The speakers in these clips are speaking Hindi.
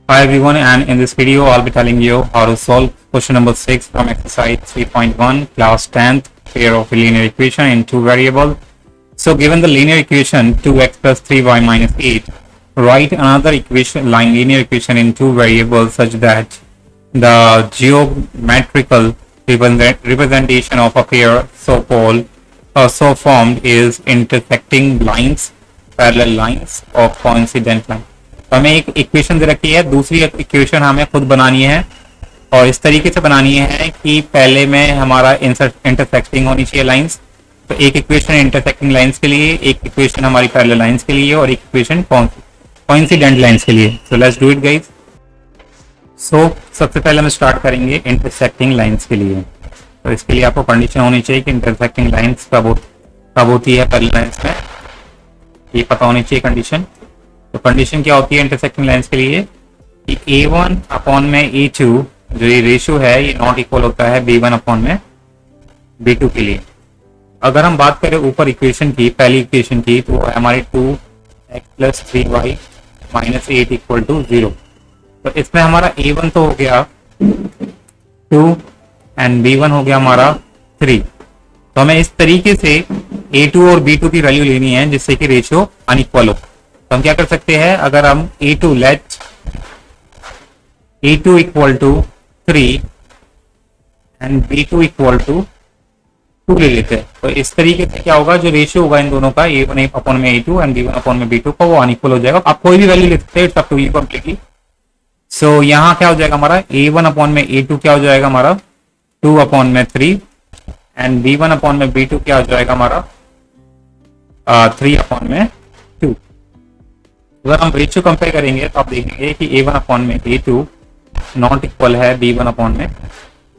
Hi everyone, and in this video I'll be telling you how to solve question number 6 from exercise 3.1 class 10th pair of linear equation in two variable. So given the linear equation 2x plus 3y minus 8, write another equation linear equation in two variables such that the geometrical representation of a pair so called or so formed is intersecting lines, parallel lines or coincident line. तो हमें एक इक्वेशन दे रखी है, दूसरी इक्वेशन हमें खुद बनानी है और इस तरीके से बनानी है कि पहले में हमारा इंटरसेक्टिंग होनी चाहिए लाइंस. तो एक इक्वेशन इंटरसेक्टिंग लाइंस के लिए, एक इक्वेशन हमारी पैरेलल लाइंस के लिए और एक इक्वेशन कोइंसिडेंट लाइंस के लिए. So let's do it guys. So सबसे पहले हम स्टार्ट करेंगे इंटरसेक्टिंग लाइंस के लिए. तो इसके लिए आपको कंडीशन होनी चाहिए कि इंटरसेक्टिंग लाइंस कब होती है पैरेलल लाइंस में, ये पता होनी चाहिए कंडीशन. तो कंडीशन क्या होती है इंटरसेक्टिंग लाइंस के लिए कि a1 अपॉन में a2 जो ये रेशियो है ये नॉट इक्वल होता है b1 अपॉन में b2 के लिए. अगर हम बात करें ऊपर इक्वेशन की, पहली इक्वेशन की, तो हमारी 2x plus 3y minus 8 equal to 0. तो इसमें हमारा a1 तो हो गया 2 एंड b1 हो गया हमारा 3. तो हमें इस तरीके से a2 और b2 की वैल्यू लेनी है जिससे कि रेशियो अनइक्वल हो. तो हम क्या कर सकते हैं, अगर हम a2 let a2 equal to 3 and b2 equal to 2 ले लेते हैं. तो इस तरीके से क्या होगा, जो रेशियो होगा इन दोनों का a1 अपॉन में a2 एंड b1 अपॉन में b2 का, वो अनइक्वल हो जाएगा. आप कोई भी वैल्यू ले सकते हैं, it's up to you completely. So यहाँ क्या हो जाएगा हमारा a1 अपॉन में a2 क्या हो जाएगा हमारा 2 अपॉन में 3 एंड b1 अपॉन में b2 क्या हो जाएगा हमारा 3 अपॉन में 2. अगर हम रेशियो कंपेयर करेंगे तो आप देखेंगे कि a1 अपॉन में a2 नॉट इक्वल है b1 अपॉन में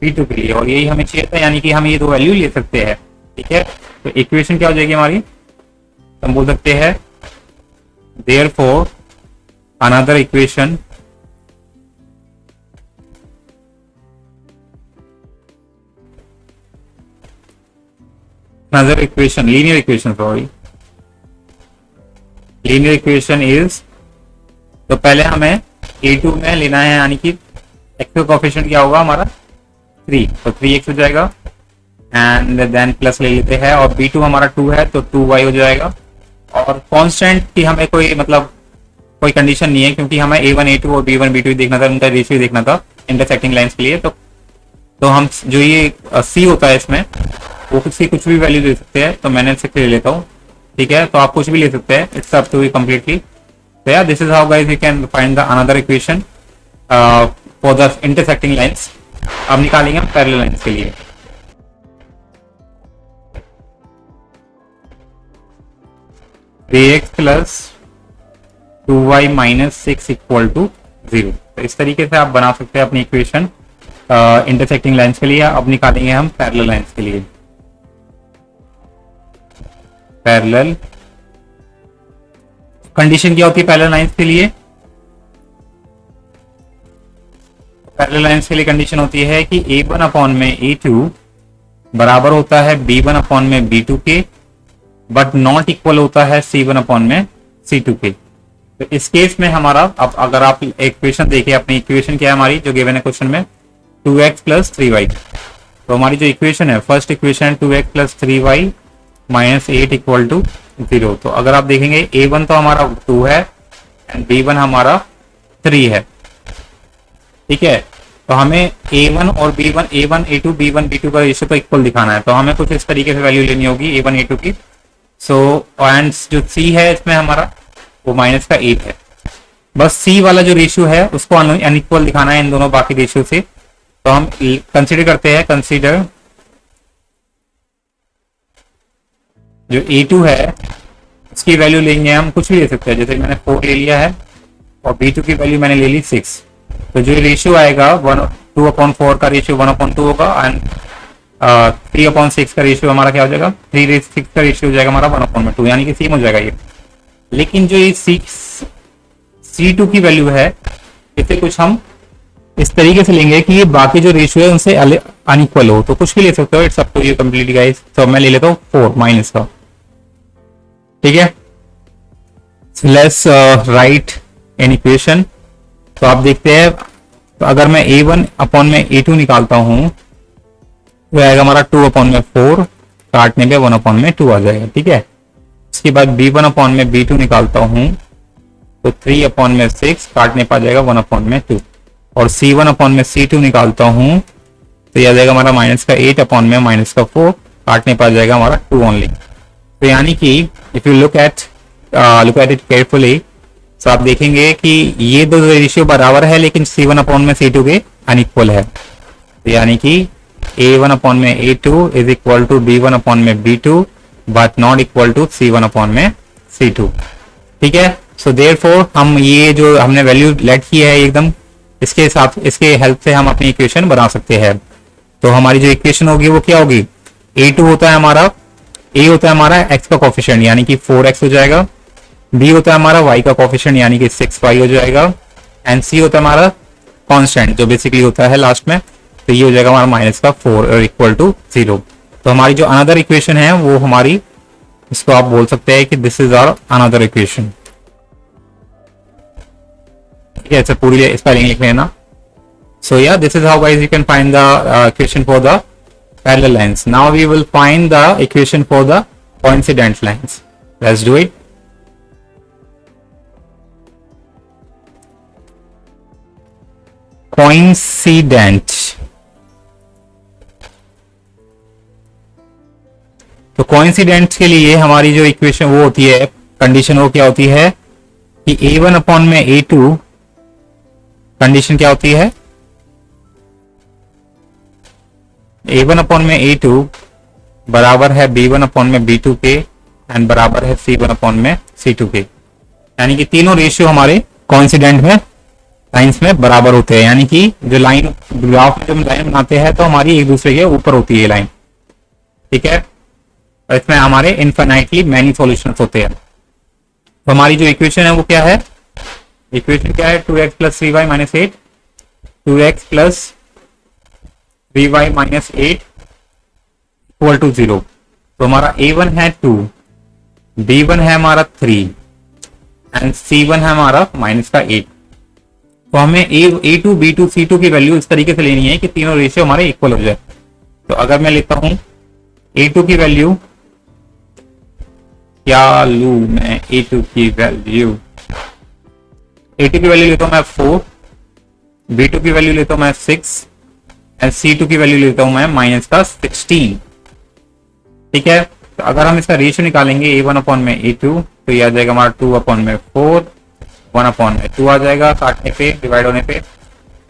b2 के लिए, और यही हमें चाहिए था, यानी कि हम ये दो वैल्यू ले सकते हैं. ठीक है, तो इक्वेशन क्या हो जाएगी हमारी, हम बोल सकते हैं therefore another equation linear equation is, तो पहले हमें a2 में लेना है, यानी कि x का कोएफिशिएंट क्या होगा हमारा 3, तो 3x हो जाएगा एंड देन प्लस ले लेते हैं, और b2 हमारा 2 है तो 2y हो जाएगा. और कांस्टेंट की हमें कोई कंडीशन नहीं है, क्योंकि हमें a1 a2 और b1 b2 देखना था, उनका रेशियो देखना था इंटरसेक्टिंग लाइंस के लिए. तो हम जो ये c होता है इसमें, वो कुछ भी वैल्यू दे सकते हैं. तो मैंने इसे ले लेता हूँ. ठीक है, तो आप कुछ भी ले सकते हैं, it's up to you completely. So yeah, this is how guys you can find the another equation for the intersecting lines. अब निकालेंगे हम parallel lines के लिए. x plus 2y minus 6 equal to 0. तो इस तरीके से आप बना सकते हैं अपनी इक्वेशन इंटरसेक्टिंग लाइंस के लिए. अब निकालेंगे हम पैरेलल लाइंस के लिए. पैरेलल कंडीशन क्या होती है पैरेलल लाइंस के लिए, पैरेलल लाइंस के लिए कंडीशन होती है कि a1 अपॉन में a2 बराबर होता है b1 अपॉन में b2 के, बट नॉट इक्वल होता है c1 अपॉन में c2 के. तो इस केस में हमारा, अब अगर आप इक्वेशन देखिए, अपनी इक्वेशन क्या है हमारी जो गिवन है क्वेश्चन में 2x प्लस 3y. तो हमारी जो इक्वेशन है, first equation 2x plus 3y minus 8 equal to 0. तो अगर आप देखेंगे a1 तो हमारा 2 है एंड b1 हमारा 3 है. ठीक है, तो हमें a1 और b1, a1 a2 b1 b2 का रेशियो तो इक्वल दिखाना है. तो हमें कुछ इस तरीके से वैल्यू लेनी होगी a1 a2 की. सो एंड जो c है इसमें हमारा वो माइनस का 8 है. बस c वाला जो रेशियो है उसको अनइक्वल दिखाना है इन दोनों बाकी रेशियो से. तो हम कंसीडर करते हैं, कंसीडर जो a2 है उसकी वैल्यू लेंगे हम, कुछ भी ले सकते हैं, जैसे मैंने 4 ले लिया है और b2 की वैल्यू मैंने ले ली 6. तो जो रेशियो आएगा 2/4 का रेशियो 1/2 होगा एंड 3/6 का रेशियो हमारा क्या हो जाएगा, 3/6 का रेशियो हो जाएगा हमारा 1/2, यानी कि सेम हो जाएगा ये. लेकिन जो ये c2 की वैल्यू है इसे कुछ हम इस तरीके से लेंगे कि ये बाकी जो रेशियो है उनसे अनइक्वल हो. तो कुछ भी ले सकते हो, it's up to you completely guys. तो मैं ले लेता हूँ 4 माइनस का. ठीक है, so let's write an equation तो आप देखते हैं, तो अगर मैं a1 अपॉन में a2 निकालता हूं वो आएगा हमारा 2 अपॉन में 4, काटने पे 1 अपॉन में 2 आ जाएगा। ठीक है, इसके बाद b1 अपॉन में b2 निकालता हूं तो 3 अपॉन में 6, काटने पर आ जाएगा 1 अपॉन में 2। और c1 अपॉन में c2 निकालता हूं तो यह आ जाएगा हमारा माइनस का 8 अपॉन में माइनस का 4, काटने पर आ जाएगा हमारा 2 ओनली। तो यानी कि if you look at it carefully, तो आप देखेंगे कि ये दो रेशियो बराबर है लेकिन c1 अपॉन में c2 के अनइक्वल है। तो यानी कि a1 अपॉन में a2 is equal to b1 upon में b2 but not equal to c1 upon में c2। ठीक है, सो देयरफॉर हम ये जो हमने वैल्यू लेट की है एकदम इसके हिसाब, इसके हेल्प से हम अपनी इक्वेशन बना सकते हैं। तो हमारी जो इक्वेशन होगी वो क्या होगी, a2 होता है हमारा, a होता है हमारा x का कोफिशिएंट यानी कि 4x हो जाएगा, b होता है हमारा y का कोफिशिएंट यानी कि 6y हो जाएगा, एंड c होता है हमारा कांस्टेंट जो बेसिकली होता है लास्ट में, तो ये हो जाएगा हमारा माइनस का 4 और इक्वल टू 0। तो हमारी जो अनदर इक्वेशन है वो हमारी, इसको आप बोल सकते हैं कि this is our another equation. ठीक है, पूरी स्पेलिंग लिख लेना। So yeah, this is how guys you can find the equation for the parallel lines. Now we will find the equation for the coincident lines. Let's do it. Coincident. तो coincident के लिए हमारी जो इक्वेशन वो होती है, कंडीशन वो क्या होती है कि a1 अपॉन में a2, कंडीशन क्या होती है a1 अपॉन में a2 बराबर है b1 अपॉन में b2 के एंड बराबर है c1 अपॉन में c2 के। यानी कि तीनों रेशियो हमारे कोइंसिडेंट में लाइंस में बराबर होते हैं, यानी कि जो लाइन ग्राफ में जब लाइन बनाते हैं तो हमारी एक दूसरे के ऊपर होती है लाइन। ठीक है, और इसमें हमारे इनफाइनाइटली मैनी सॉल्यूशंस होते हैं। तो हमारी जो इक्वेशन है वो क्या है, इक्वेशन क्या है 2x plus 3y minus 8, 2x plus 3y minus 8 equal to 0। तो हमारा a1 है 2, b1 है हमारा 3 एंड c1 है हमारा माइनस का 8। तो हमें a2 b2 c2 की वैल्यू इस तरीके से लेनी है कि तीनों रेशियो हमारे इक्वल हो जाए। तो अगर मैं लेता हूं a2 की वैल्यू, क्या लू मैं a2 की वैल्यू, a2 की वैल्यू लेता हूं मैं 4, b2 की वैल्यू लेता हूं मैं 6 एंड c2 की वैल्यू लेता हूं मैं माइनस का 16। ठीक है, तो अगर हम इसका रेशियो निकालेंगे a1 अपॉन में a2 तो ये आ जाएगा हमारा 2 अपॉन में 4, 1 अपॉन में 2 आ जाएगा काटने पे, डिवाइड होने पे।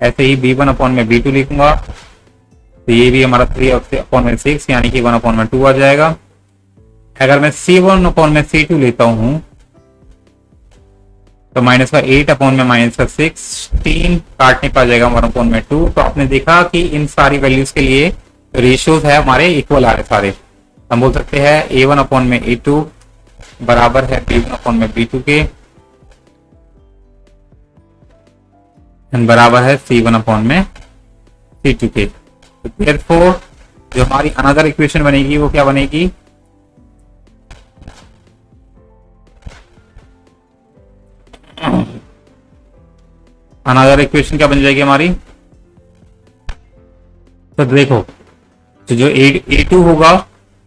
ऐसे ही b1 अपॉन में b2 लिखूंगा तो ये भी हमारा 3 अपॉन में 6 यानी कि 1 अपॉन में 2 आ जाएगा। अगर मैं c1 अपॉन में c2 लेता हूं तो माइनस का 8 अपॉन में माइनस का 16, काटने पर आ जाएगा 1 अपॉन में 2। तो आपने देखा कि इन सारी वैल्यूज के लिए रेशियोज है हमारे इक्वल आ रहे सारे। हम बोल सकते हैं a1 अपॉन में a2 बराबर है b1 अपॉन में b2 के एंड बराबर है c1 अपॉन में c2 के। तो देयरफॉर जो हमारी अनदर इक्वेशन बनेगी वो क्या बनेगी, अनदर इक्वेशन क्या बन जाएगी हमारी, तो देखो तो जो a2 होगा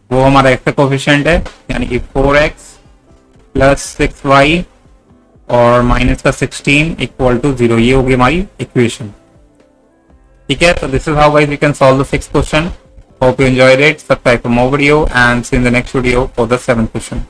वो हमारा x का कोफिशिएंट है यानी कि 4x प्लस 6y और माइनस का 16 इक्वल टू 0, ये होगी हमारी इक्वेशन। ठीक है, तो this is how guys we can solve the 6th question. Hope you enjoyed it. Subscribe for more video and see in the next video for the 7th question.